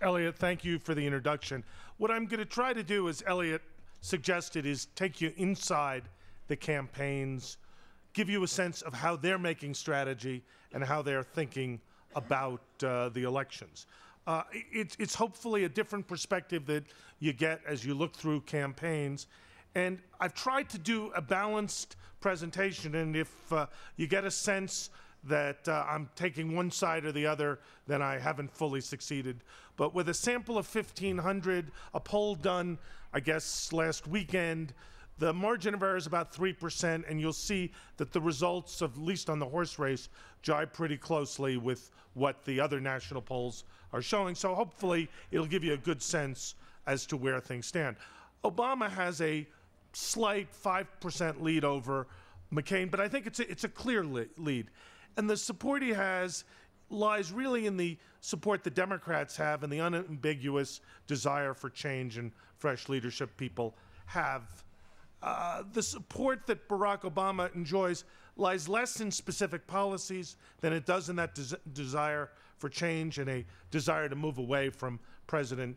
Elliot, thank you for the introduction. What I'm going to try to do, as Elliot suggested, is take you inside the campaigns, give you a sense of how they're making strategy and how they're thinking about the elections. It's hopefully a different perspective that you get as you look through campaigns. And I've tried to do a balanced presentation, and if you get a sense that I'm taking one side or the other, then I haven't fully succeeded. But with a sample of 1,500, a poll done, I guess, last weekend, the margin of error is about 3%, and you'll see that the results, of, at least on the horse race, jibe pretty closely with what the other national polls are showing. So hopefully it'll give you a good sense as to where things stand. Obama has a slight 5% lead over McCain, but I think it's a clear lead. And the support he has lies really in the support the Democrats have and the unambiguous desire for change and fresh leadership people have. The support that Barack Obama enjoys lies less in specific policies than it does in that desire for change and a desire to move away from President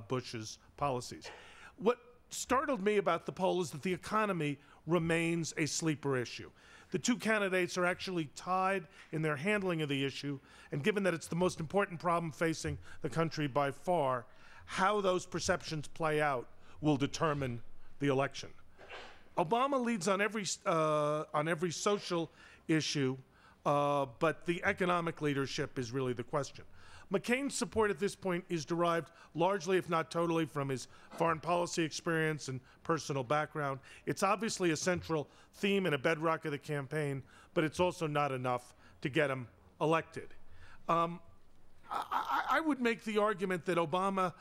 Bush's policies. What startled me about the poll is that the economy remains a sleeper issue. The two candidates are actually tied in their handling of the issue, and given that it's the most important problem facing the country by far, how those perceptions play out will determine the election. Obama leads on every social issue, but the economic leadership is really the question. McCain's support at this point is derived largely, if not totally, from his foreign policy experience and personal background. It's obviously a central theme and a bedrock of the campaign, but it's also not enough to get him elected. I would make the argument that Obama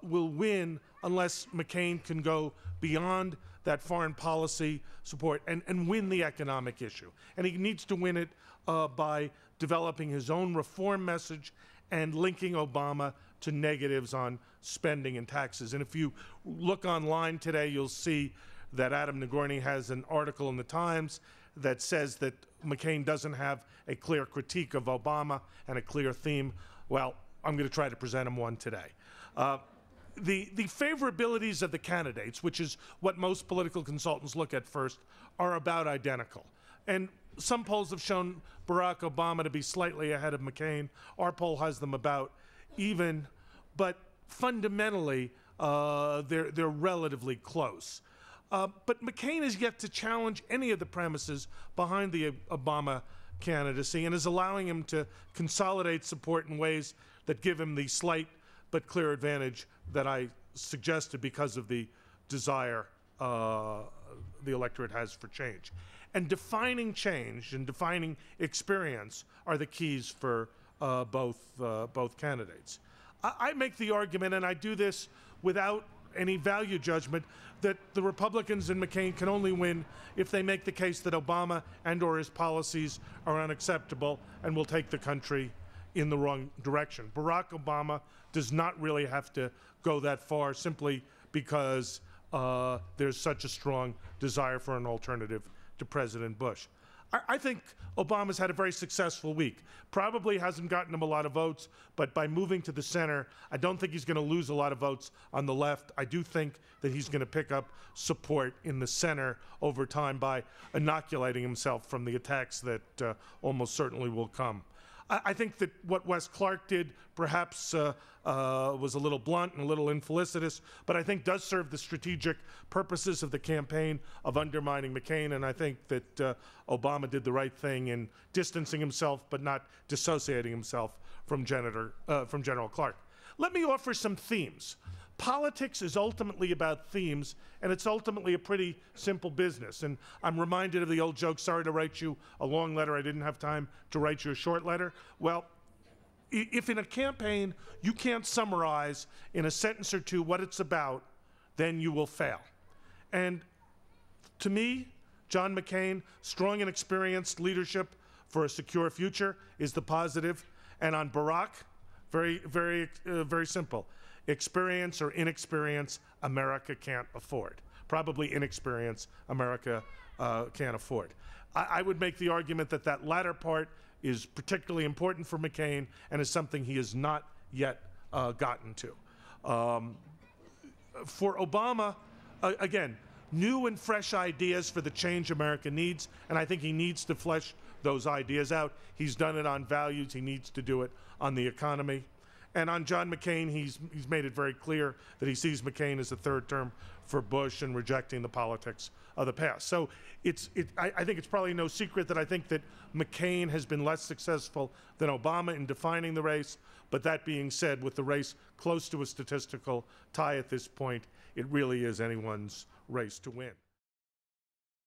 will win unless McCain can go beyond that foreign policy support and win the economic issue. And he needs to win it by developing his own reform message and linking Obama to negatives on spending and taxes. And if you look online today, you'll see that Adam Nagorny has an article in the Times that says that McCain doesn't have a clear critique of Obama and a clear theme. Well, I'm going to try to present him one today. The favorabilities of the candidates, which is what most political consultants look at first, are about identical. And some polls have shown Barack Obama to be slightly ahead of McCain. Our poll has them about even, but fundamentally, they're relatively close. But McCain is yet to challenge any of the premises behind the Obama candidacy and is allowing him to consolidate support in ways that give him the slight but clear advantage that I suggested because of the desire the electorate has for change. And defining change and defining experience are the keys for both candidates. I make the argument, and I do this without any value judgment, that the Republicans and McCain can only win if they make the case that Obama and or his policies are unacceptable and will take the country in the wrong direction. Barack Obama does not really have to go that far simply because there's such a strong desire for an alternative to President Bush. I think Obama's had a very successful week. Probably hasn't gotten him a lot of votes, but by moving to the center, I don't think he's going to lose a lot of votes on the left. I do think that he's going to pick up support in the center over time by inoculating himself from the attacks that almost certainly will come. I think that what Wes Clark did perhaps was a little blunt and a little infelicitous, but I think does serve the strategic purposes of the campaign of undermining McCain, and I think that Obama did the right thing in distancing himself but not dissociating himself from General Clark. Let me offer some themes. Politics is ultimately about themes, and it's ultimately a pretty simple business. And I'm reminded of the old joke, sorry to write you a long letter, I didn't have time to write you a short letter. Well, if in a campaign you can't summarize in a sentence or two what it's about, then you will fail. And to me, John McCain, strong and experienced leadership for a secure future is the positive. And on Barack, very simple. Experience or inexperience, America can't afford. Probably inexperience, America can't afford. I would make the argument that that latter part is particularly important for McCain and is something he has not yet gotten to. For Obama, again, new and fresh ideas for the change America needs, and I think he needs to flesh those ideas out. He's done it on values. He needs to do it on the economy. And on John McCain, he's made it very clear that he sees McCain as a third term for Bush and rejecting the politics of the past. So I think it's probably no secret that I think that McCain has been less successful than Obama in defining the race. But that being said, with the race close to a statistical tie at this point, it really is anyone's race to win.